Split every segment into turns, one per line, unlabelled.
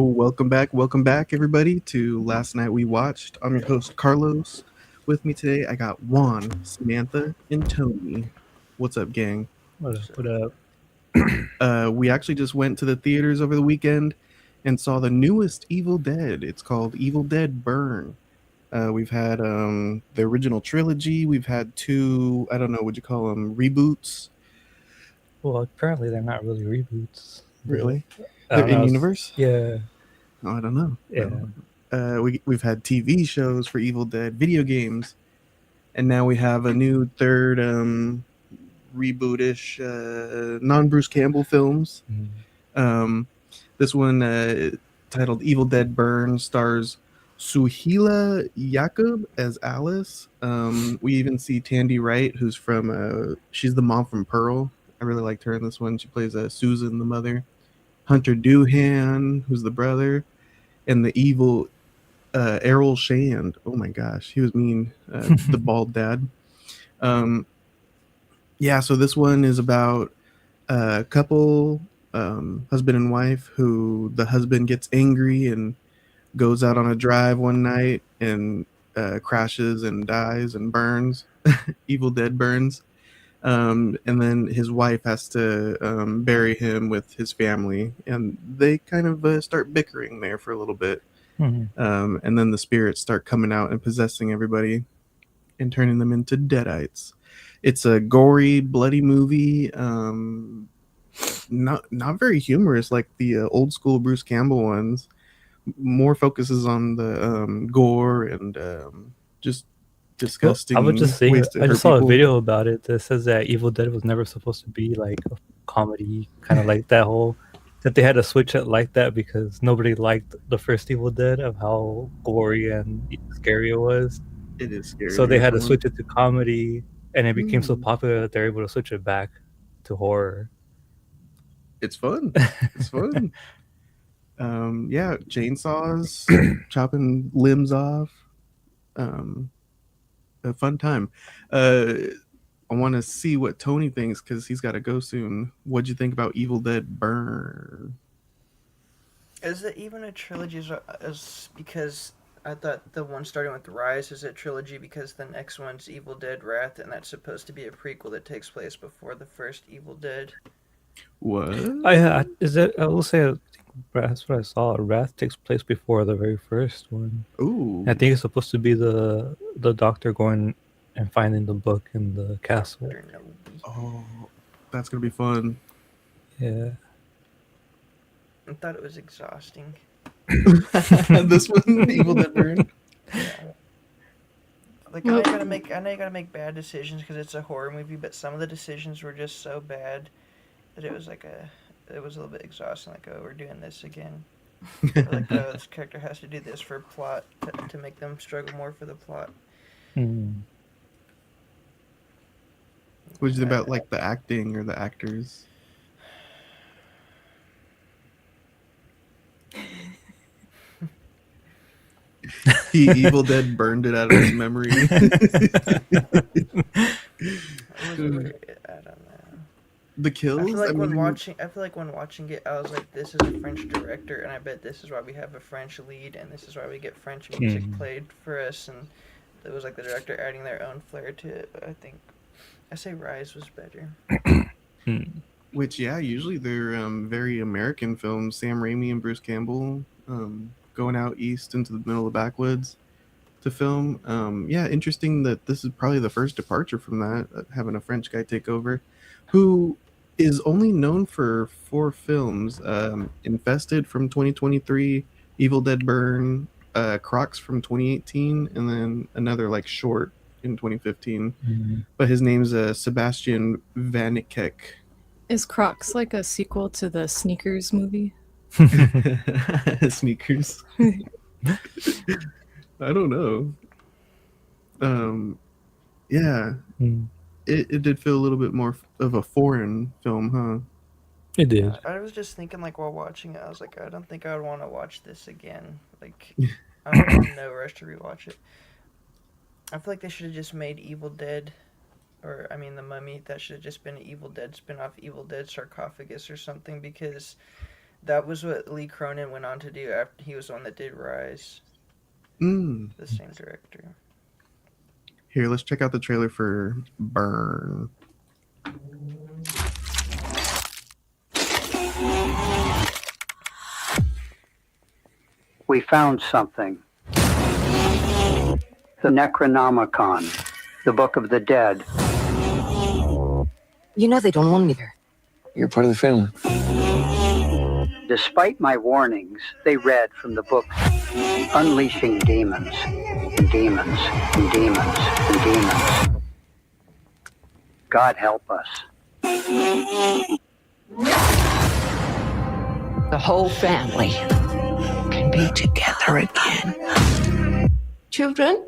Welcome back, everybody, to Last Night We Watched. I'm your host, Carlos. With me today, I got Juan, Samantha, and Tony. What's up, gang?
What up?
So,
What up?
We actually just went to the theaters over the weekend and saw the newest Evil Dead. It's called Evil Dead Burn. We've had the original trilogy. We've had two, I don't know, would you call them reboots?
Well, apparently they're not really reboots.
Really?
I
They're
don't
in
know.
universe?
Yeah,
Oh, I don't know.
yeah.
We've had TV shows for Evil Dead, video games, and now we have a new third rebootish non Bruce Campbell films.
Mhm.
Um, this one titled Evil Dead Burn stars Suhila Yakub as Alice. We even see Tandy Wright, who's from she's the mom from Pearl. I really liked her in this one. She plays Susan, the mother. Hunter Doohan, who's the brother, and the evil Errol Shand. Oh my gosh, he was mean. The bald dad. Um, yeah, so this one is about a couple, husband and wife, who the husband gets angry and goes out on a drive one night and crashes and dies and burns. Evil Dead burns. And then his wife has to bury him with his family, and they kind of start bickering there for a little bit.
Mhm.
And then the spirits start coming out and possessing everybody and turning them into deadites. It's a gory, bloody movie. Not very humorous like the old school Bruce Campbell ones. More focuses on the gore and just
Well, I was
disgusting
just saying.
ways to
I
hurt
just saw a
people.
video about it that says that Evil Dead was never supposed to be like a comedy, kind of like that whole. That they had to switch it like that because nobody liked the first Evil Dead of how gory and scary it was.
It is scary
So
to
they
hear
had to
someone.
switch it to comedy, and it became so popular that they're able to switch it back to horror.
It's fun. It's fun. Yeah, chainsaws, chopping limbs off. Um, a fun time. Uh, I want to see what Tony thinks because he's got to go soon. What'd you think about Evil Dead Burn?
is it even a trilogy? Is because I thought the one starting with Rise is a trilogy because the next one's Evil Dead Wrath, and that's supposed to be a prequel that takes place before the first Evil Dead.
What?
Is that? I will say. That's what I saw. Wrath takes place before the very first one. I
Ooh,
think it's supposed to be the doctor going and finding the book in the castle.
Dr. Nobi.
oh, that's gonna be fun.
Yeah.
I thought it was exhausting.
This one, Evil Dead Burn.
Yeah. Like I know you gotta make bad decisions because it's a horror movie, but some of the decisions were just so bad that it was a little bit exhausting. Like, oh, we're doing this again. Or like, oh, this character has to do this for plot to make them struggle more for the plot.
Mm.
What'd you think about like the acting or the actors? He Evil Dead burned it out of his memory.
It was weird. I don't know.
The kills. I mean,
I feel like when watching it, I was like, "This is a French director, and I bet this is why we have a French lead, and this is why we get French music played for us." And it was like the director adding their own flair to it. But I say Rise was better.
which yeah, usually they're very American films. Sam Raimi and Bruce Campbell going out east into the middle of the backwoods to film. Yeah, interesting that this is probably the first departure from that, having a French guy take over, who is only known for four films: Infested from 2023, Evil Dead Burn, Crocs from 2018, and then another like short in 2015.
Mm.
But his name's Sebastian Vanicek.
Is Crocs like a sequel to the Sneakers movie?
Sneakers. I don't know. Yeah,
Mm.
it did feel a little bit more of a foreign film, huh?
It did.
I was just thinking, like, while watching it, I was like, I don't think I would want to watch this again. Like, I'm in no rush to rewatch it. I feel like they should have just made Evil Dead, or I mean, The Mummy. That should have just been an Evil Dead spin-off, Evil Dead Sarcophagus or something, because That was what Lee Cronin went on to do after he was the one that did Rise.
Mm.
The same director.
Here, let's check out the trailer for Burn.
We found something. The Necronomicon, the Book of the Dead.
You know they don't want me there.
You're part of the family.
Despite my warnings, they read from the book Unleashing Demons and Demons and Demons and Demons. God help us.
The whole family can be together again.
Children?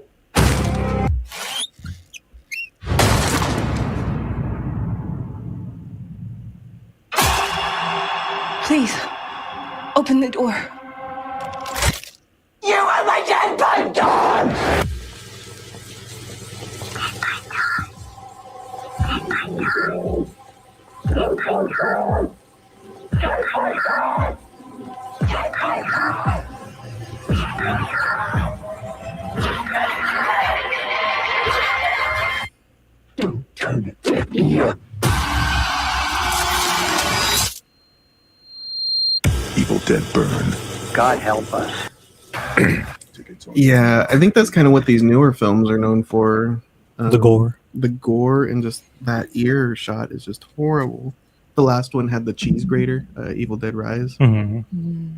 Please, open the door.
You are my dead bud dog! Don't turn it at me.
Evil Dead Burn.
God help us.
Yeah, I think that's kind of what these newer films are known for.
The gore.
The gore and just that ear shot is just horrible. The last one had the cheese grater, Evil Dead Rise.
Mm-hmm.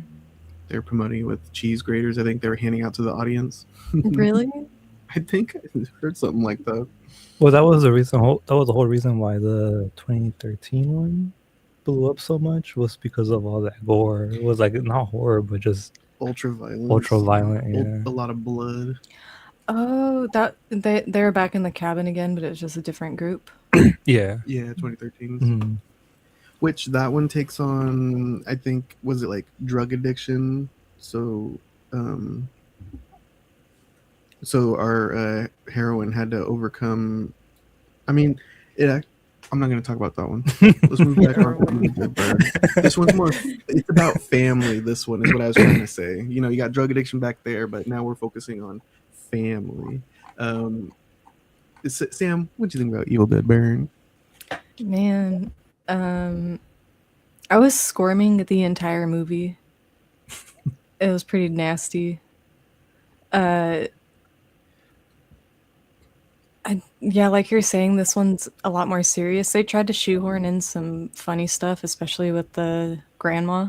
They're promoting it with cheese graters. I think they were handing out to the audience.
Really?
I think I heard something like that.
Well, that was the reason. That was the whole reason why the 2013 one blew up so much, was because of all that gore. It was like not horror, but just
Ultra violent.
ultra violent. Yeah.
A lot of blood.
Oh, that they're back in the cabin again, but it was just a different group.
Yeah.
Yeah, 2013.
Mhm.
Which that one takes on, I think, was it like drug addiction? So, so our heroine had to overcome. I mean, I'm not going to talk about that one. Let's move back on. This one's more. It's about family. This one is what I was trying to say. You know, you got drug addiction back there, but now we're focusing on family. Sam, what do you think about Evil Dead Burn?
Man, I was squirming the entire movie. It was pretty nasty. Yeah, like you're saying, this one's a lot more serious. They tried to shoehorn in some funny stuff, especially with the grandma.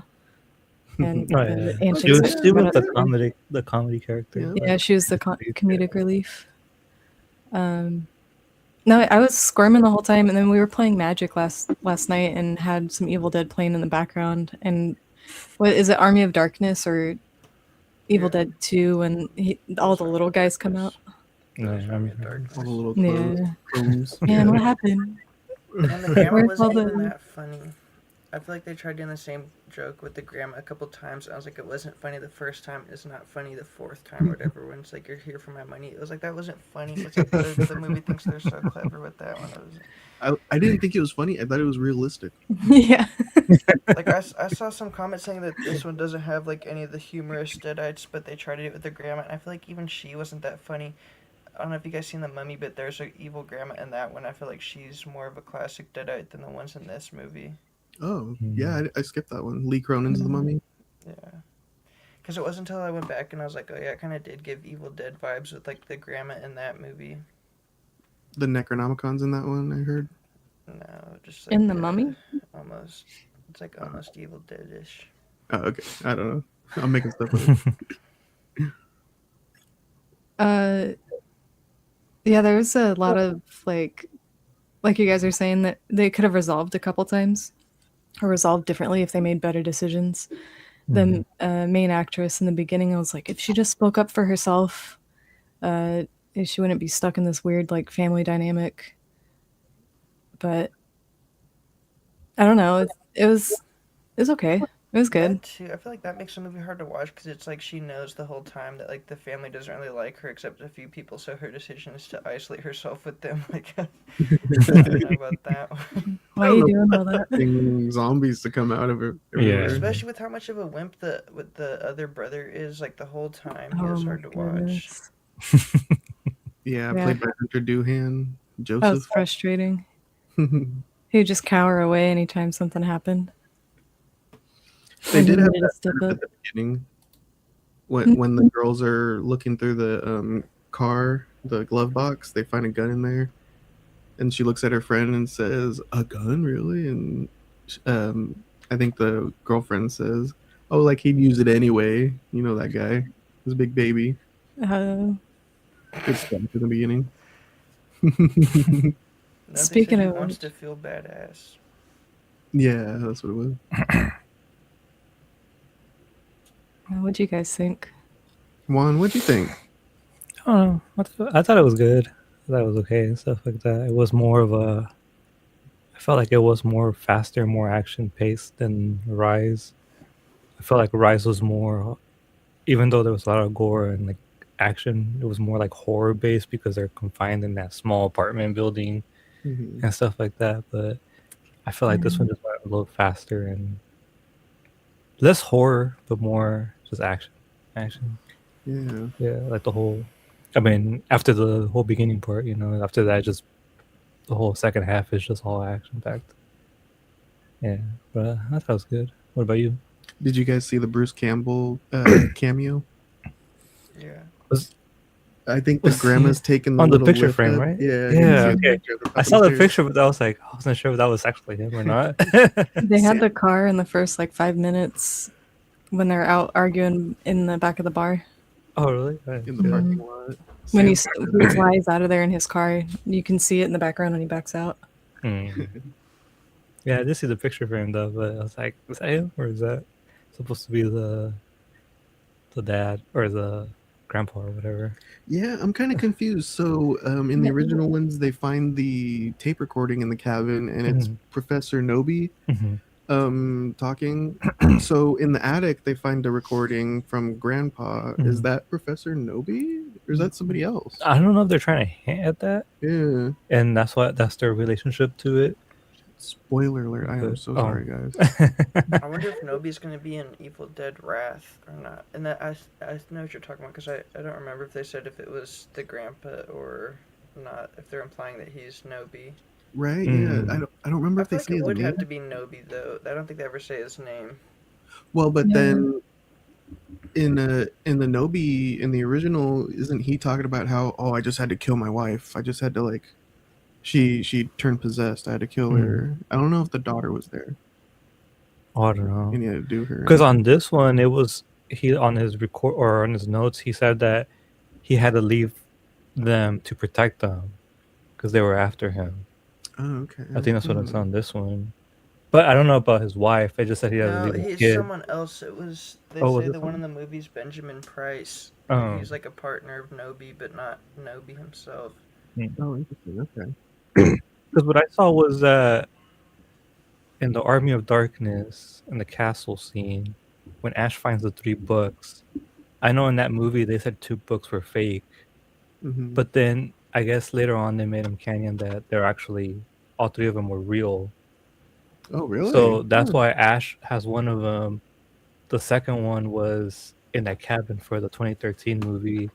And
Oh,
the
yeah.
antics
She was
that-
the comedy character.
Yeah, she was the comedic relief. No, I was squirming the whole time, and then we were playing Magic last night and had some Evil Dead playing in the background. And what is it, Army of Darkness or Evil Dead 2, when all the little guys come out?
Yeah, I mean,
All the little
Yeah.
clones.
Man, what happened?
And the grandma
Where's all
wasn't even
the-
that funny. I feel like they tried doing the same joke with the grandma a couple times. I was like, it wasn't funny the first time. It's not funny the fourth time or whatever. When it's like, you're here for my money. It was like, that wasn't funny. It's like the movie thinks they're so clever with that one. It was,
I didn't think it was funny. I thought it was realistic.
Yeah.
like I saw some comments saying that this one doesn't have like any of the humorous deadites, but they tried to do it with the grandma. And I feel like even she wasn't that funny. I don't know if you guys seen The Mummy, but there's an evil grandma in that one. I feel like she's more of a classic deadite than the ones in this movie.
Oh, yeah, I skipped that one. Lee Cronin's The Mummy.
Yeah. Because it wasn't until I went back and I was like, oh yeah, it kind of did give Evil Dead vibes with like the grandma in that movie.
The Necronomicon's in that one, I heard.
No, just like,
In The Mummy?
Almost. It's like almost Evil Dead-ish.
Oh, okay. I don't know. I'm making stuff up.
Yeah, there was a lot of like you guys are saying, that they could have resolved a couple times or resolved differently if they made better decisions. The main actress in the beginning, I was like, if she just spoke up for herself, she wouldn't be stuck in this weird like family dynamic. But I don't know. It was okay. It was good.
That too. I feel like that makes the movie hard to watch because it's like she knows the whole time that like the family doesn't really like her except a few people. So her decision is to isolate herself with them. Like I don't know about that one.
Why are you doing all that?
Expecting zombies to come out of it everywhere.
Especially with how much of a wimp the other brother is. Like the whole time, he
Oh
is
my
hard to watch.
goodness.
Yeah,
Yeah.
played by Hunter Doohan,
That was
Joseph.
frustrating. He would just cower away anytime something happened.
They
Or he
did have
needed
that
to step
at
up.
the beginning when the girls are looking through the car, the glove box. They find a gun in there, and she looks at her friend and says, "A gun, really?" And I think the girlfriend says, "Oh, like he'd use it anyway." You know that guy, his big baby. Good stuff in the beginning.
No,
Speaking
they said
of
he wants
which-
to feel badass.
Yeah, that's what it was.
What'd you guys think?
Juan, what'd you think?
I don't know. I thought it was good. I thought it was okay and stuff like that. It was more of a. I felt like it was more faster, more action paced than Rise. I felt like Rise was more, even though there was a lot of gore and like action, it was more like horror based because they're confined in that small apartment building
Mhm.
and stuff like that. But I feel like this one just went a little faster and less horror, but more just action.
Yeah.
Yeah, like the whole. I mean, after the whole beginning part, after that, just the whole second half is just all action packed. Yeah, but I thought it was good. What about you?
Did you guys see the Bruce Campbell cameo?
Yeah.
I think the
Was
grandma's
he
taking the
on the
little
picture
lift
frame,
up.
right?
Yeah.
Yeah,
you can see
okay.
the picture of the
I saw the
stairs.
picture, but I was like, I wasn't sure if that was actually him or not.
They had the car in the first like 5 minutes when they're out arguing in the back of the bar.
Oh, really? I didn't
in the
see that.
parking lot.
When he
Sam-
flies out of there in his car, you can see it in the background when he backs out.
Yeah, I did see the picture frame though, but I was like, is that him or is that supposed to be the dad or the grandpa or whatever?
Yeah, I'm kind of confused. So, in the original ones, they find the tape recording in the cabin, and it's Professor Nobi talking. So, in the attic, they find a recording from Grandpa. Is that Professor Nobi, or is that somebody else?
I don't know if they're trying to hint at that,
Yeah.
and that's their relationship to it.
Spoiler alert! I am so sorry, guys.
I wonder if Nobi's going to be in Evil Dead Wrath or not. And that I know what you're talking about because I don't remember if they said if it was the grandpa or not. If they're implying that he's Nobi.
Right? Yeah. I don't remember if they
I
say
feel like
his
it would
name.
have to be Nobi though. I don't think they ever say his name.
Well, but
Yeah.
then in the Nobi in the original, isn't he talking about how I just had to kill my wife? I just had to like she turned possessed. I had to kill her. I don't know if the daughter was there
I don't know.
and he had to do her.
Because on this one, it was he on his record or on his notes, he said that he had to leave them to protect them because they were after him.
Oh, okay.
I think that's what it's on this one. But I don't know about his wife. They just said he had to
No,
leave his
he's
kid.
someone else. It was they
Oh, was
say
it
the one in the movie's Benjamin Price.
Oh.
He's like a partner of Nobi, but not Nobi himself.
Oh, interesting. Okay.
Because what I saw was that in the Army of Darkness, in the castle scene, when Ash finds the 3 books, I know in that movie they said 2 books were fake, but then I guess later on they made him canon that they're actually all 3 of them were real.
Oh, really?
So that's why Ash has one of them. The second one was in that cabin for the 2013 movie,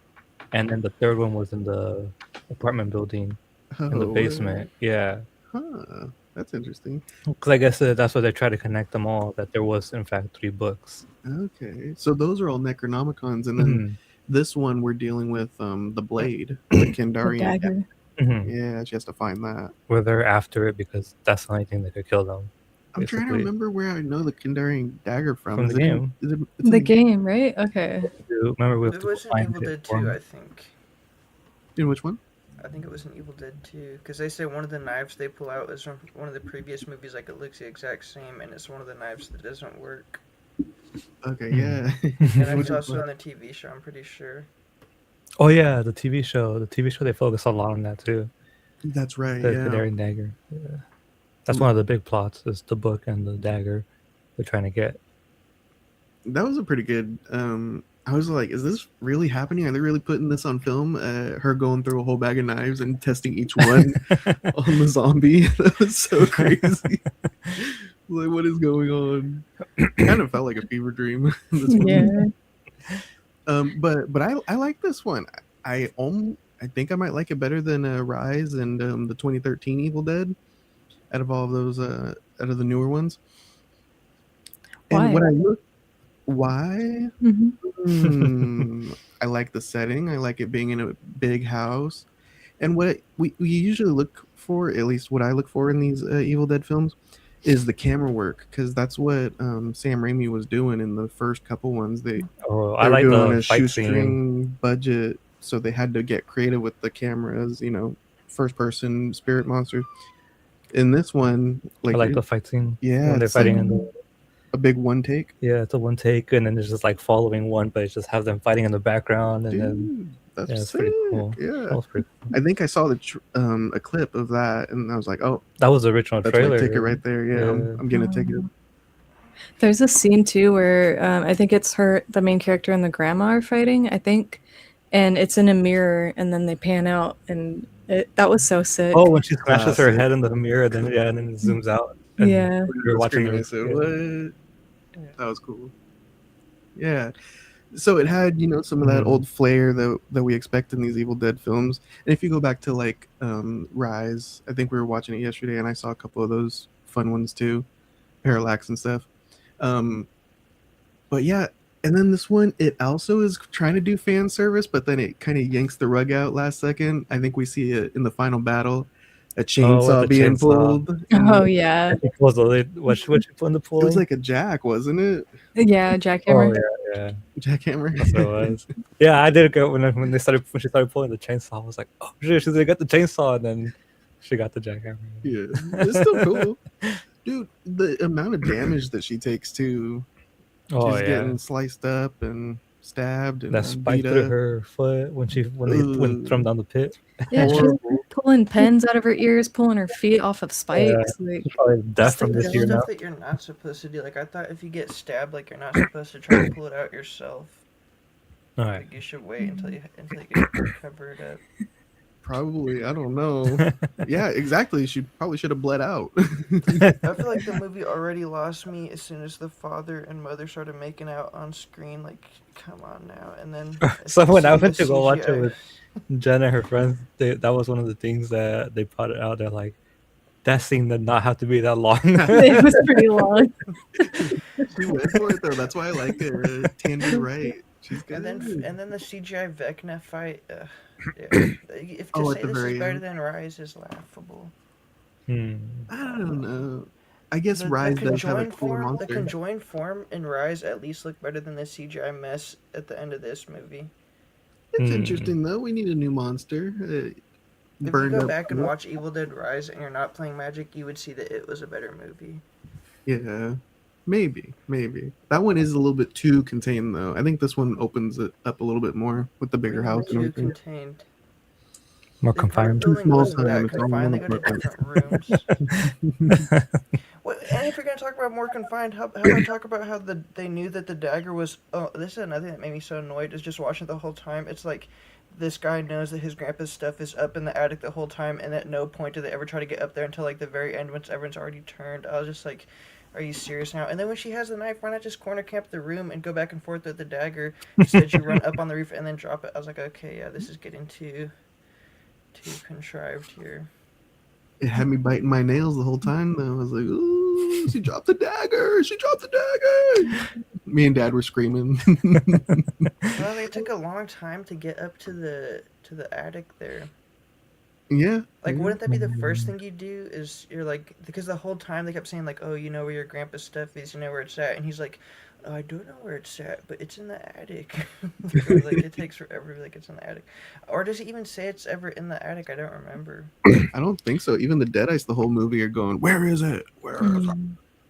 and then the third one was in the apartment building in the basement. Yeah.
Huh. That's interesting.
Because I guess that's why they try to connect them all, that there was, in fact, 3 books.
Okay. So those are all Necronomicons. And then this one we're dealing with the blade, the Kandarian
dagger.
Yeah, she has to find that.
Where they're after it because that's the only thing that could kill them.
I'm trying to remember where I know the Kandarian dagger from.
From
is
the
it
game.
it's
The
in,
game, right? Okay.
Remember we have
It
to
was in
find
Evil
it
Dead
for
2,
him.
I think.
In which one?
I think it was in Evil Dead 2, because they say one of the knives they pull out is from one of the previous movies, like it looks the exact same, and it's one of the knives that doesn't work.
Okay, yeah.
And it's also in the TV show, I'm pretty sure.
Oh yeah, the TV show. The TV show they focus a lot on that too.
That's right.
The
Yeah.
Kandarian dagger. Yeah. That's one of the big plots. Is the book and the dagger they're trying to get.
That was a pretty good. I was like, is this really happening? Are they really putting this on film? Her going through a whole bag of knives and testing each one on the zombie. That was so crazy. Like, what is going on? Kind of felt like a fever dream. This one.
Yeah.
But I like this one. I think I might like it better than Rise and the 2013 Evil Dead. Out of all of those, out of the newer ones.
Why?
And when I look, why?
Mhm.
I like the setting. I like it being in a big house. And what we usually look for, at least what I look for in these Evil Dead films, is the camera work, because that's what Sam Raimi was doing in the first couple ones. They
I
were
like
doing on
the
a
fight scene.
shoestring budget, so they had to get creative with the cameras. First person spirit monster. In this one,
I like the fight scene.
yeah,
when they're
it's
fighting
like
in the.
a big one take.
Yeah, it's a one take, and then it's just like following one, but it's just have them fighting in the background, and then
Dude, that's
it's
sick.
pretty cool.
Yeah,
That was pretty cool.
I think I saw a clip of that, and I was like, oh,
That was the original
that's
trailer.
my ticket right there. Yeah, I'm getting a ticket.
There's a scene too where I think it's the main character and the grandma are fighting, I think, and it's in a mirror, and then they pan out, and that was so sick.
Oh, when she smashes her
Classic.
head in the mirror, then and then it zooms out. And
Yeah.
you're watching
Screaming, I
it.
said, what? That was cool. Yeah. So it had, some of that old flair that we expect in these Evil Dead films. And if you go back to like Rise, I think we were watching it yesterday, and I saw a couple of those fun ones too, Parallax and stuff. But yeah, and then this one, it also is trying to do fan service, but then it kind of yanks the rug out last second. I think we see it in the final battle, a chainsaw being pulled.
Oh yeah.
What she put in the pool?
It was like a jack, wasn't it?
Yeah, jackhammer.
Oh yeah.
Jackhammer.
That's what it was. Yeah, I did go when she started pulling the chainsaw. I was like, oh shit, she's gonna get the chainsaw, and then she got the jackhammer.
Yeah, it's still cool, dude. The amount of damage that she takes too.
Oh
She's
yeah.
getting sliced up and stabbed and
That spike
beat
through
up.
her foot when they went from down the pit.
Yeah, she's pulling pins out of her ears, pulling her feet off of spikes. Like,
She's probably deaf from
There's
this year now.
stuff that you're not supposed to do. Like I thought, if you get stabbed, like you're not supposed to try to pull it out yourself.
All right.
Like you should wait until you get covered up.
Probably, I don't know. Yeah, exactly. She probably should have bled out.
I feel like the movie already lost me as soon as the father and mother started making out on screen. Like, come on now. And then
So when I
seeing
went
the
to go watch it
CGI
with Jen and her friends, that was one of the things that they brought out. They're like, that scene did not have to be that long.
it was pretty long.
She went for it though. That's why I like her. Tandy Wright. She's good.
and then the CGI Vecna fight. Yeah. If to
Oh, at
say
the
this
very
is better
end.
than Rise is laughable.
I don't know. I guess Rise does have a cool
The
monster.
conjoined form in Rise at least look better than the CGI mess at the end of this movie.
It's interesting though. We need a new monster.
If you
Burned
go
up.
back and watch Evil Dead Rise and you're not playing Magic, you would see that it was a better movie.
Yeah, maybe. That one is a little bit too contained though. I think this one opens it up a little bit more with the bigger house and
Too
everything.
contained.
More
They
confined.
building
Small
wasn't
time,
that
it's all
confined. They
one
go to
apartment.
different rooms. And if you're gonna talk about more confined, how about talk about how they knew that the dagger was? Oh, this is another thing that made me so annoyed. Is just watching it the whole time. It's like this guy knows that his grandpa's stuff is up in the attic the whole time, and at no point do they ever try to get up there until like the very end, once everyone's already turned. I was just like, are you serious now? And then when she has the knife, why not just corner camp the room and go back and forth with the dagger? Instead, you run up on the roof and then drop it. I was like, okay, yeah, this is getting too contrived here.
It had me biting my nails the whole time though. I was like, ooh, she dropped the dagger. She dropped the dagger. Me and Dad were screaming.
Well, it took a long time to get up to the attic there.
Yeah.
Like,
yeah.
wouldn't that be the first thing you do? Is you're like, because the whole time they kept saying like, oh, you know where your grandpa's stuff is, you know where it's at, and he's like, oh, I don't know where it's at, but it's in the attic. Like it takes forever. Like it's in the attic, or does he even say it's ever in the attic? I don't remember.
I don't think so. Even the Deadites, the whole movie, are going, where is it? Where is it?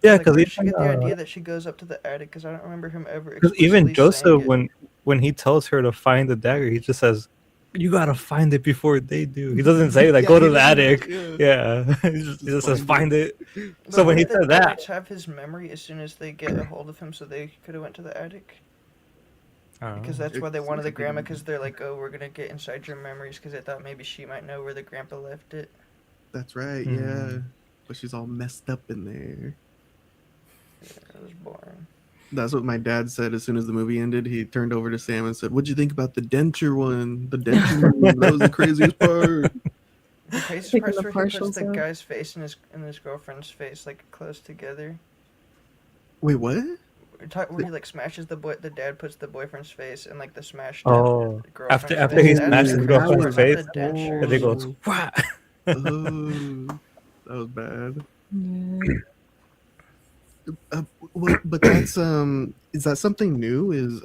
Yeah,
Like,
because
where did she get the idea that she goes up to the attic? Because I don't remember him ever.
even
explicitly
Joseph,
saying it.
when he tells her to find the dagger, he just says, you gotta find it before they do. He doesn't say like
Yeah,
go
he
to the
doesn't-
attic.
yeah.
Yeah, he just says find it.
But
So when he
wouldn't
said
the
that,
deadites have his memory as soon as they get a hold of him, so they could have went to the attic?
I don't
Because
know.
that's why they
It
wanted
seems
the
like they
grandma.
didn't-
Because they're like, oh, we're gonna get inside your memories. Because they thought maybe she might know where the grandpa left it.
That's right.
Hmm.
Yeah, but she's all messed up in there.
Yeah, it was boring.
That's what my dad said as soon as the movie ended. He turned over to Sam and said, "What'd you think about the denture one? The denture one. That was the craziest part."
The craziest
Taking
part's
the
where he puts
partials
the
out.
guy's face and his girlfriend's face like close together.
Wait, what?
Where he like smashes the dad puts the boyfriend's face and like the smashed
Oh,
girlfriend's
after
face.
he
That's
smashed
the
his
craziest
girlfriend's
part,
face,
not the dentures.
and they goes, "What?"
Oh, that was bad.
Yeah.
Well, but that's is that something new? Is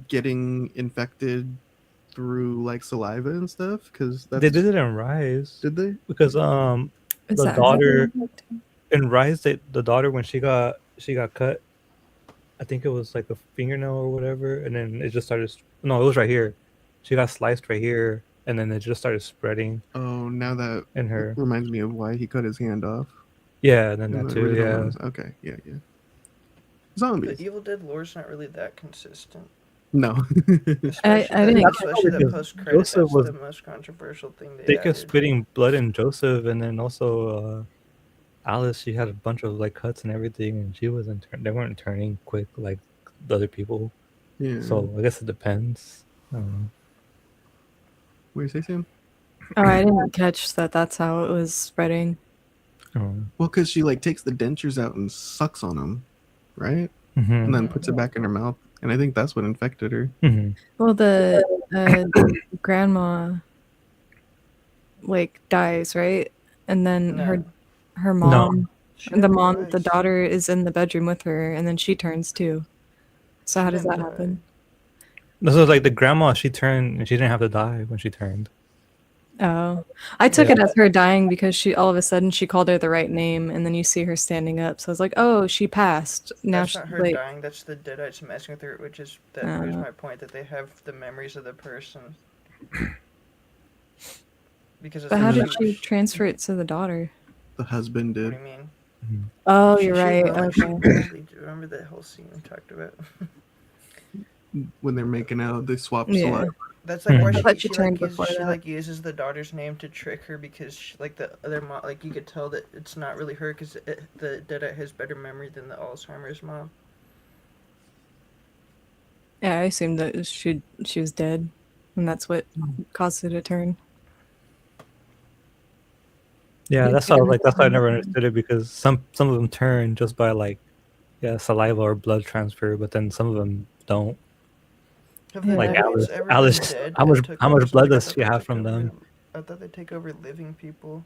getting infected through like saliva and stuff? Because that's
They did it in Rise
did they?
because
Is
the
that
daughter
happening?
in Rise, the daughter when she got cut, I think it was like a fingernail or whatever, and then it just started. No, it was right here. She got sliced right here, and then it just started spreading
Oh, now that
in her.
reminds me of why he cut his hand off
Yeah, and then
in
that
the
too.
original
Yeah.
ones. Okay, yeah.
The
Zombies.
Evil Dead lore's not really that consistent.
No.
I didn't
Especially the
because
post credits.
Joseph
That's
was-
the most controversial thing
They
they
kept
added.
spitting blood in Joseph, and then also Alice. She had a bunch of like cuts and everything, and she wasn't. They weren't turning quick like the other people.
Yeah.
So I guess it depends. I don't know.
What do you say, Sam?
Oh, I didn't catch that. That's how it was spreading.
Oh.
Well, because she like takes the dentures out and sucks on them, right?
Mhm.
And then puts it back in her mouth, and I think that's what infected her.
Mhm.
Well, the grandma like dies, right? And then
No.
her mom,
She
the
never
mom, the
dies.
daughter is in the bedroom with her, and then she turns too. So how
She
does that
didn't
happen?
This was like the grandma. She turned, and she didn't have to die when she turned.
Oh, I took
Yeah.
it as her dying because she all of a sudden she called her the right name, and then you see her standing up. So I was like, oh, she passed. Now
That's
she's
not her
like,
dying. That's the deadites messing with her, which is that proves my point that they have the memories of the person. Because it's
but how
like
did she transfer it to the daughter?
The husband
What do
did.
you mean?
Oh,
She-
you're
she
right.
really- she
Okay.
really- remember that whole scene we talked about?
When they're making out, they swap
Yeah.
saliva.
That's like why
Mhm.
I thought
she
she turned
like uses,
before
she
that.
like uses the daughter's name to trick her because she, like the other mom, like you could tell that it's not really her because the deadite has better memory than the Alzheimer's mom.
Yeah, I assumed that she was dead, and that's what caused her to turn.
Yeah,
Yeah,
that's
I
how
didn't
like that's how I
understand.
never understood it because some of them turn just by like saliva or blood transfer, but then some of them don't.
Have the
Like
deadites
Alice-
ever
Alice,
been dead?
how
and
much-
took
how
over
much blood
something? I
does
thought
she
they
have
took
from
over-
them?
I thought they take over living people.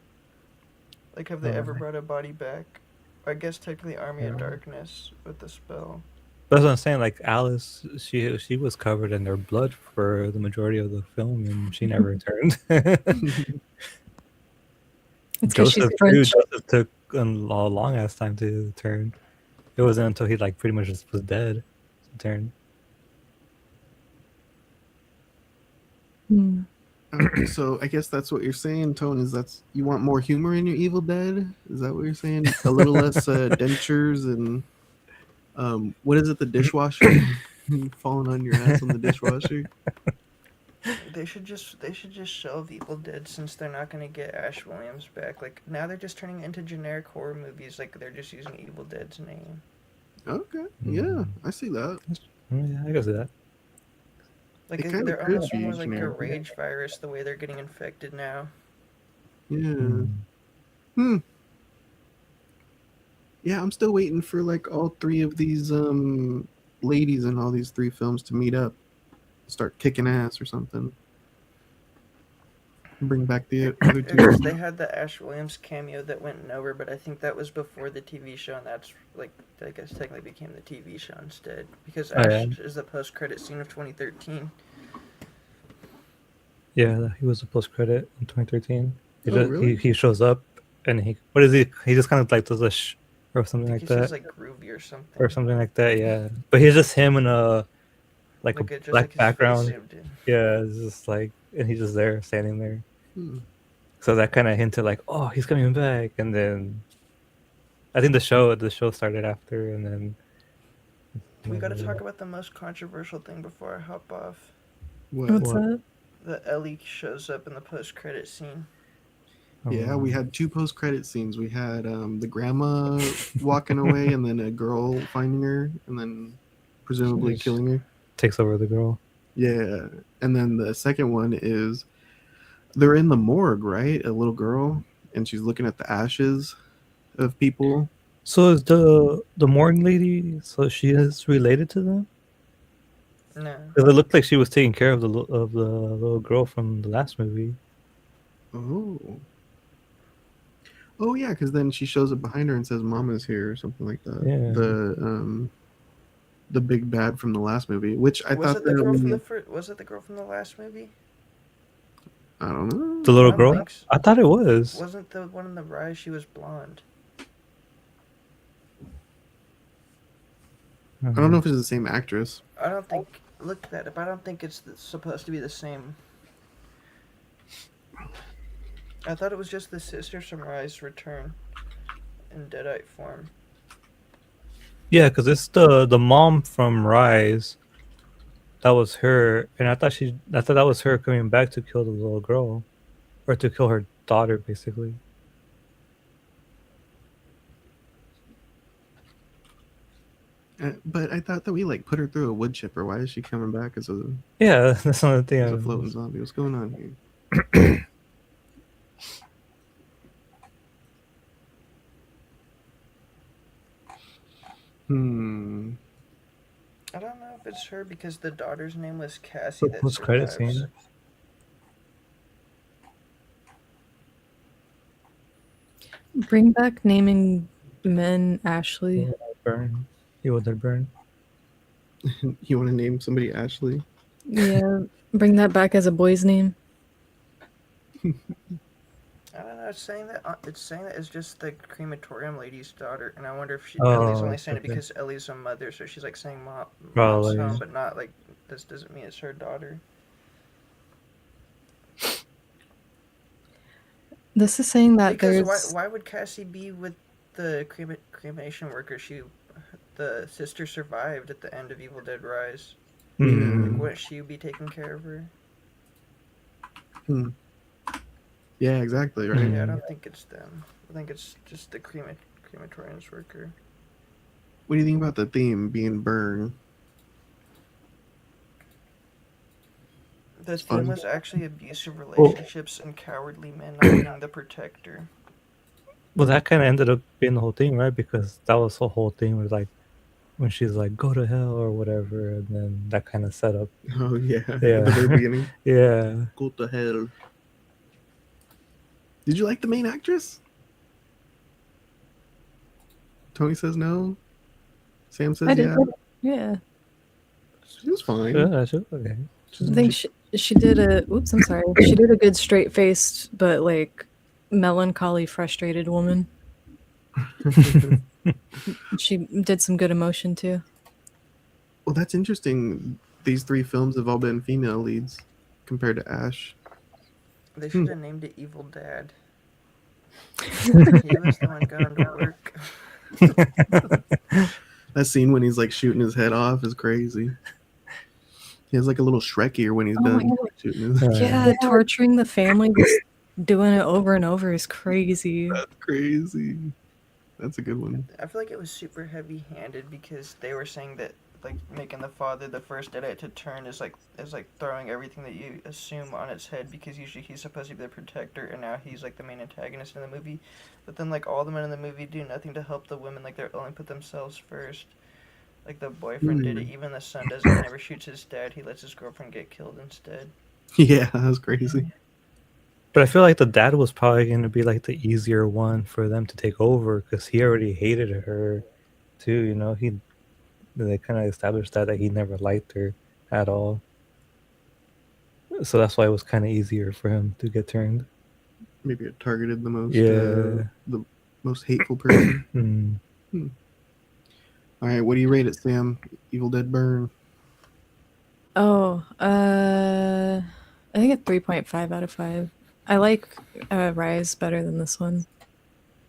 Like, have they ever brought a body back? I guess technically Army of Darkness with the spell.
That's what I'm saying. Like Alice, she was covered in their blood for the majority of the film, and she never returned.
It's because she's
Joseph too.
French.
Joseph took a long ass time to turn. It wasn't until he like pretty much just was dead to turn.
Hmm.
So I guess that's what you're saying, Tone. Is that's you want more humor in your Evil Dead? Is that what you're saying? A little less dentures and what is it? The dishwasher falling on your ass on the dishwasher.
They should just shelve Evil Dead since they're not gonna get Ash Williams back. Like now they're just turning it into generic horror movies. Like they're just using Evil Dead's name.
Okay, yeah, I see that.
Yeah, I guess that.
Like
It kinda
they're
could
almost
be
more like a
generic.
rage virus the way they're getting infected now.
Yeah. Yeah, I'm still waiting for like all three of these ladies in all these three films to meet up, start kicking ass or something. Bring back the other
Because
two.
they had the Ash Williams cameo that went nowhere, but I think that was before the TV show, and that's like I guess technically became the TV show instead because
Oh, yeah.
Ash is the post-credit scene of 2013.
Yeah, he was a post credit in 2013.
Oh, really?
He shows up and he what is he? He just kind of like does a shh or something like
Because
that
he's like groovy or something.
or something like that. Yeah, but he's just him in a like a
Like it just
black
like his face
background.
zoomed in.
Yeah, it's just like, and he's just there, standing there.
Hmm.
So that kind of hinted like, oh, he's coming back. And then I think the show started after, and then
We got to talk about the most controversial thing before I hop off.
What's
What?
that?
That Ellie shows up in the post-credit scene.
Yeah, we had two post-credit scenes. We had the grandma walking away, and then a girl finding her, and then presumably
Yes.
killing her.
takes over the girl.
Yeah, and then the second one is they're in the morgue, right? A little girl, and she's looking at the ashes of people.
So is the morgue lady? So she is related to them?
No.
Because it looked like she was taking care of the little girl from the last movie.
Oh. Oh yeah, because then she shows up behind her and says "Mama's here" or something like that.
Yeah.
The big bad from the last movie, which I
Was
thought
it the
that
girl from
we-
the first? Was it the girl from the last movie?
I don't know.
The little
I don't
girl?
think so.
I thought it was.
Wasn't the one in the Rise? She was blonde.
I don't know if it's the same actress.
I don't think. Look that up. I don't think it's supposed to be the same. I thought it was just the sisters from Rise return in deadite form.
Yeah, because it's the mom from Rise. That was her, and I thought that was her coming back to kill the little girl, or to kill her daughter, basically.
But I thought that we like put her through a wood chipper. Why is she coming back as a
Yeah, that's another thing.
as
I
a floating
was-
zombie? What's going on here? Hmm.
I don't know if it's her because the daughter's name was Cassie.
The
That
post-credit
survives.
scene.
Bring back naming men Ashley.
Burn. Evil Dead Burn.
You want to name somebody Ashley?
Yeah, bring that back as a boy's name.
I don't know. It's saying that it's just the crematorium lady's daughter, and I wonder if
Oh,
Ellie's only saying
okay.
it because Ellie's a mother, so she's like saying mom's
Probably.
home, but not like this doesn't mean it's her daughter.
This is saying that
Because
there's
why would Cassie be with the cremation worker? The sister survived at the end of Evil Dead Rise.
Mm.
Like, wouldn't she be taking care of her?
Yeah, exactly. Right.
Yeah, I don't think it's them. I think it's just the crematorium's worker.
What do you think about the theme being burn?
The
fun.
theme was actually abusive relationships and cowardly men not being the protector.
Well, that kind of ended up being the whole thing, right? Because that was the whole thing, was like when she's like, "Go to hell" or whatever, and then that kind of set up.
Oh yeah.
Yeah.
At the very beginning.
Yeah.
Go to hell. Did you like the main actress? Tony says no. Sam says
I did.
yeah.
Yeah,
She was fine.
Yeah, sure. Okay.
I think she did a. Oops, I'm sorry. She did a good straight faced but like melancholy, frustrated woman. She did some good emotion too.
Well, that's interesting. These three films have all been female leads compared to Ash.
They should have named it Evil Dad. He was the one going to work.
That scene when he's like shooting his head off is crazy. He has like a little Shrek ear when he's
Oh my
done
God.
shooting his
Yeah, torturing the family, just doing it over and over is crazy.
That's crazy. That's a good one.
I feel like it was super heavy-handed because they were saying that like making the father the first deadite to turn is like throwing everything that you assume on its head, because usually he's supposed to be the protector and now he's like the main antagonist in the movie. But then like all the men in the movie do nothing to help the women, like they only put themselves first. Like the boyfriend did it, even the son does it. He never shoots his dad, he lets his girlfriend get killed instead.
Yeah, that was crazy.
But I feel like the dad was probably going to be like the easier one for them to take over, because he already hated her too. You know, they kind of established that he never liked her at all. So that's why it was kind of easier for him to get turned.
Maybe it targeted the most
Yeah.
the most hateful person.
Mm.
All right, what do you rate it, Sam? Evil Dead Burn.
Oh, I think a 3.5 out of 5. I like Rise better than this one.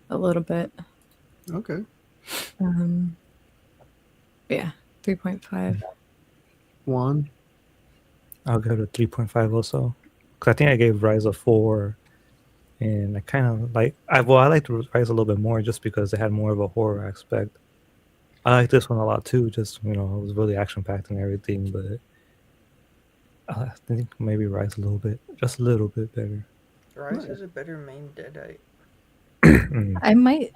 A little bit.
Okay.
Yeah, 3.5.
Juan.
I'll go to 3.5 also. Because I think I gave Rise a 4. And I kind of I liked Rise a little bit more just because it had more of a horror aspect. I like this one a lot too, just, it was really action-packed and everything, but I think maybe Rise just a little bit better.
Rise has a better main deadite.
I might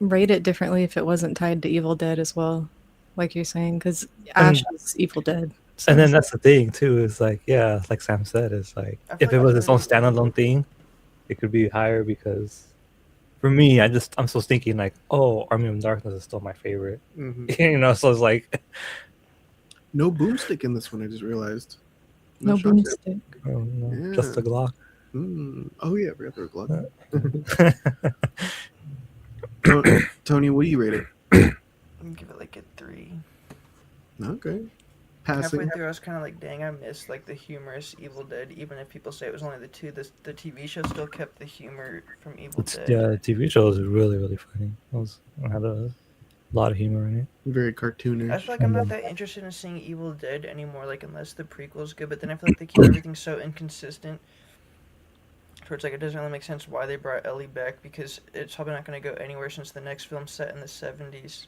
rate it differently if it wasn't tied to Evil Dead as well, like you're saying, because Ash is Evil Dead. So.
And then that's the thing too, is like Sam said, is like if it was its own standalone thing, it could be higher because for me, I'm still thinking like, oh, Army of Darkness is still my favorite.
Mm-hmm.
So it's like
no boomstick in this one. I just realized.
No boomstick.
Oh, no. Just the Glock.
Oh yeah, I forgot there was Glock. Tony, what do you rate it?
I'd give it like a 3.
Okay. Passing.
Halfway through, I was kind of like, dang, I missed like the humorous Evil Dead. Even if people say it was only the 2, the TV show still kept the humor from Evil Dead.
Yeah, the TV show is really, really funny. It had a lot of humor in it.
Very cartoonish.
I feel like I'm not that interested in seeing Evil Dead anymore, like unless the prequel's good. But then I feel like they keep everything so inconsistent. So it's like it doesn't really make sense why they brought Ellie back, because it's probably not going to go anywhere since the next film's set in the 70s.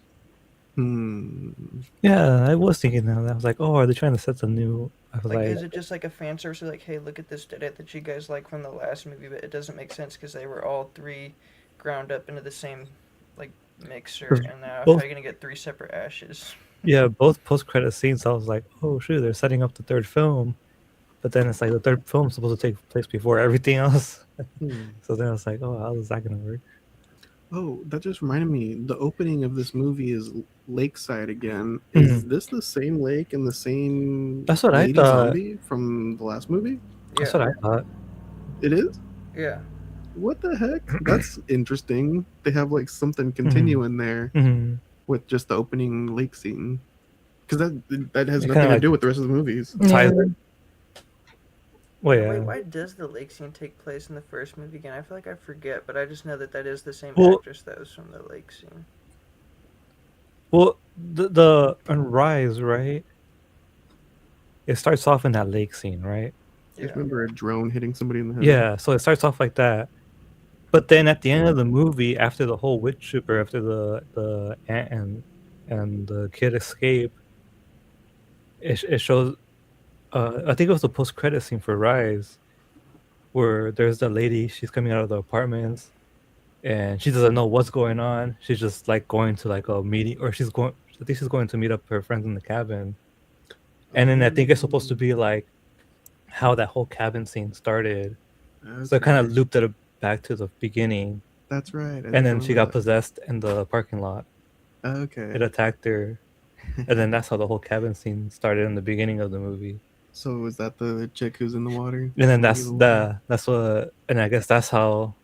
Yeah, I was thinking that. I was like, oh, are they trying to set some new? I was like,
is it just like a fan service? Like, hey, look at this deadite that you guys like from the last movie, but it doesn't make sense because they were all 3 ground up into the same like mixer, and now how are you gonna get 3 separate Ashes?
Yeah, both post-credit scenes. I was like, oh shoot, they're setting up the third film, but then it's like the third film is supposed to take place before everything else. So then I was like, oh, how is that gonna work?
Oh, that just reminded me. The opening of this movie is lakeside again. Is this the same lake and the same?
That's what I thought.
Zombie from the last movie.
Yeah. That's what I thought.
It is.
Yeah.
What the heck? That's interesting. They have like something continuing there with just the opening lake scene, because that has nothing to do with the rest of the movies.
Wait, why does the lake scene take place in the first movie again? I feel like I forget, but I just know that is the same actress that was from the lake scene.
Well, the on Rise, right? It starts off in that lake scene, right?
I just remember a drone hitting somebody in the head.
Yeah, so it starts off like that, but then at the end of the movie, after the whole witch trooper, after the aunt and the kid escape, it shows. I think it was the post-credit scene for Rise, where there's the lady. She's coming out of the apartments, and she doesn't know what's going on. She's just like going to like a meeting, or I think she's going to meet up her friends in the cabin. And then I think it's supposed to be like how that whole cabin scene started. Okay. So it kind of looped it back to the beginning.
That's right.
And then she got possessed in the parking lot.
Okay.
It attacked her. And then that's how the whole cabin scene started in the beginning of the movie.
So is that the chick who's in the water?
And then that's what, and I guess that's how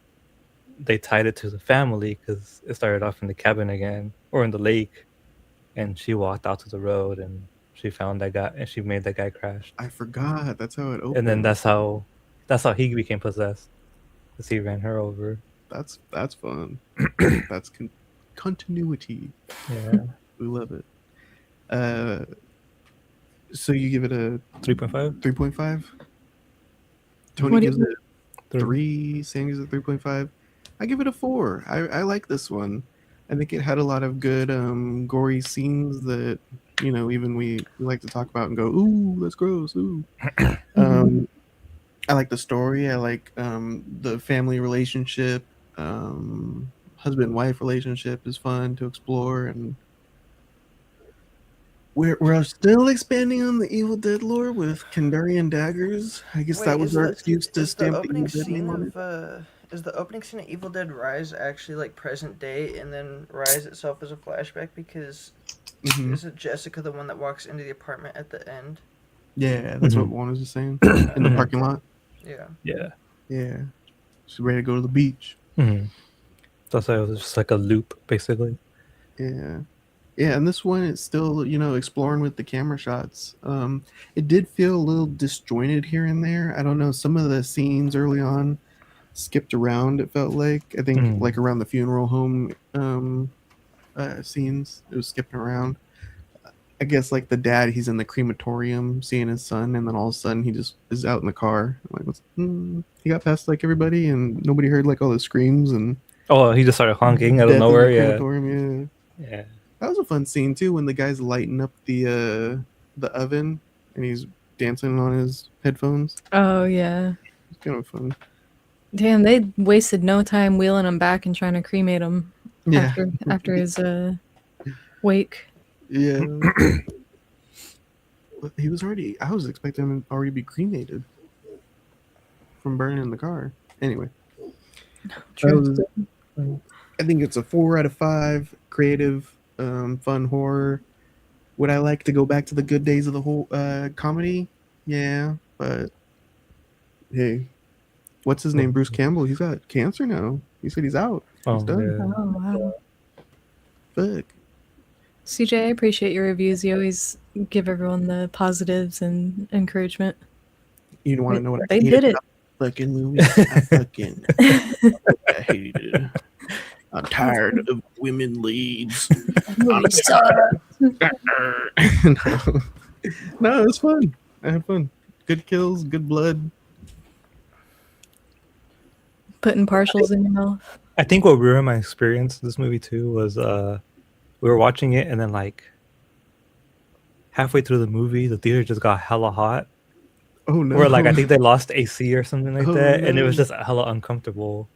they tied it to the family, because it started off in the cabin again, or in the lake, and she walked out to the road and she found that guy, and she made that guy crash.
I forgot. That's how it opened.
And then that's how he became possessed, because he ran her over.
That's fun. That's continuity.
Yeah,
we love it. So you give it a
3.5?
3.5? Tony gives it 3. Sam gives it 3.5. I give it a 4. I like this one. I think it had a lot of good gory scenes that, even we like to talk about and go, ooh, that's gross, ooh. I like the story. I like the family relationship. Husband-wife relationship is fun to explore, and we're still expanding on the Evil Dead lore with Kandarian daggers. I guess that was our excuse to stamp the Evil Dead name on it.
Is the opening scene of Evil Dead Rise actually like present day, and then Rise itself is a flashback? Because isn't Jessica the one that walks into the apartment at the end?
Yeah, that's what Juan was just saying. In the parking lot.
Yeah.
She's ready to go to the beach.
That's why it was just like a loop, basically.
Yeah. Yeah, and this one is still, exploring with the camera shots. It did feel a little disjointed here and there. I don't know, some of the scenes early on skipped around, it felt like. I think like around the funeral home scenes, it was skipping around. I guess like the dad, he's in the crematorium seeing his son, and then all of a sudden he just is out in the car. I'm like, he got past like everybody, and nobody heard like all the screams and
Oh, he just started honking out of
death in
nowhere.
the
Yeah.
crematorium.
Yeah.
That was a fun scene too when the guy's lighting up the oven and he's dancing on his headphones.
Oh yeah.
It's kind of fun.
Damn, they wasted no time wheeling him back and trying to cremate him
Yeah.
after his wake.
Yeah. He was already. I was expecting him to already be cremated from burning in the car. Anyway,
True.
I think it's a 4 out of 5. Creative, fun horror. Would I like to go back to the good days of the whole comedy? Yeah, but hey, what's his name? Bruce Campbell. He's got cancer now. He said he's out. He's done.
Yeah.
Oh wow.
Fuck.
CJ, I appreciate your reviews. You always give everyone the positives and encouragement.
You don't want to know what I
They
hated
did it.
about the fucking movie? I hated it. I'm tired of women leads. No, it's fun. I had fun. Good kills, good blood.
Putting partials in your mouth.
I think what ruined my experience this movie too was we were watching it and then like halfway through the movie the theater just got hella hot.
Oh no.
Or like I think they lost AC or something like
Oh,
that, and it was
no.
just hella uncomfortable.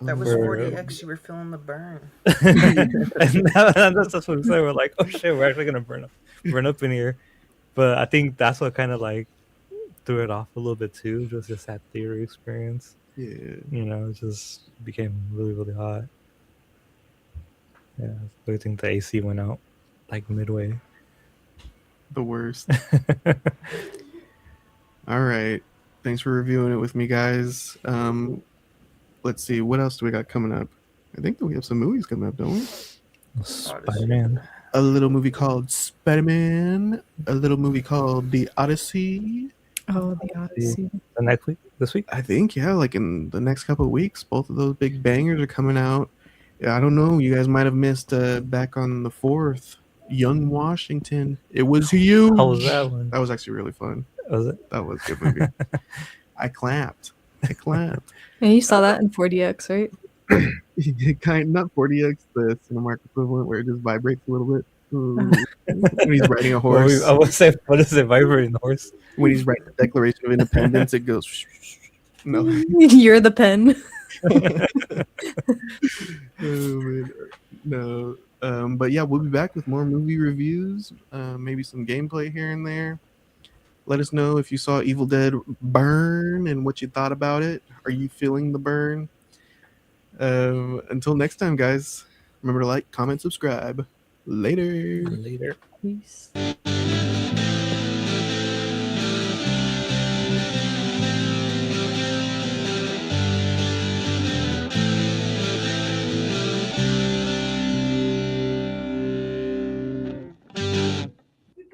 That was
For-
40x. You were feeling the burn.
And that's what we said. We're like, oh shit, we're actually gonna burn up in here. But I think that's what kind of like threw it off a little bit too. Just that theater experience.
Yeah.
It just became really, really hot. Yeah, I think the AC went out like midway.
The worst. All right. Thanks for reviewing it with me, guys. Let's see. What else do we got coming up? I think that we have some movies coming up, don't we?
Spider-Man.
A little movie called Spider-Man. A little movie called The Odyssey.
Oh, the Odyssey.
The next week? This week?
I think, yeah, like in the next couple of weeks, both of those big bangers are coming out. Yeah, I don't know. You guys might have missed back on the 4th, Young Washington. It was huge.
How was that one?
That was actually really fun.
Was it?
That was a good movie. I clapped.
And you saw that in 4DX, right?
Not 40X, the Cinemark equivalent where it just vibrates a little bit. When he's riding a horse.
I would say, what is it, vibrating the horse?
When he's writing the Declaration of Independence, it goes. No.
You're the pen.
Oh, man. No. But yeah, we'll be back with more movie reviews, maybe some gameplay here and there. Let us know if you saw Evil Dead burn and what you thought about it. Are you feeling the burn? Until next time, guys, remember to like, comment, subscribe. Later.
Later.
Peace.